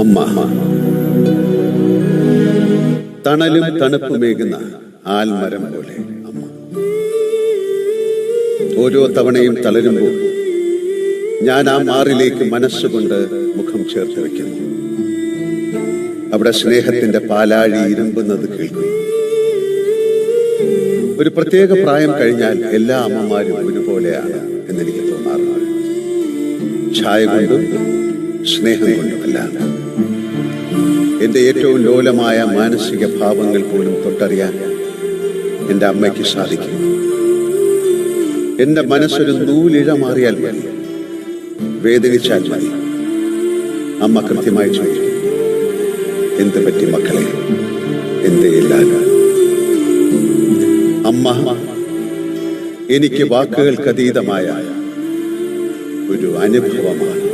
അമ്മ തണലും തണുപ്പുമേകുന്ന ആൽമരം പോലെ അമ്മ. ഓരോ തവണയും തളരുമ്പോൾ ഞാൻ ആ മാറിലേക്ക് മനസ്സുകൊണ്ട് മുഖം ചേർത്ത് വയ്ക്കുന്നു. അവിടെ സ്നേഹത്തിന്റെ പാലാഴി ഇരുമ്പുന്നത് കേൾക്കും. ഒരു പ്രത്യേക പ്രായം കഴിഞ്ഞാൽ എല്ലാ അമ്മമാരും ഒരുപോലെയാണ് എന്നെനിക്ക് തോന്നാറുണ്ട്. ഛായ കൊണ്ടും സ്നേഹം കൊണ്ടുമല്ല. എന്റെ ഏറ്റവും ലോലമായ മാനസിക ഭാവങ്ങൾ പോലും തൊട്ടറിയാൻ എന്റെ അമ്മയ്ക്ക് സാധിക്കും. എന്റെ മനസ്സൊരു നൂലിഴ മാറിയാൽ മതി, വേദനിച്ചാൽ മതി, അമ്മ കൃത്യമായി ചോദിക്കും, എന്ത് പറ്റി മക്കളെ, എന്തേ ഇല്ലാതെ. അമ്മ എനിക്ക് വാക്കുകൾക്കതീതമായ ഒരു അനുഭവമാണ്.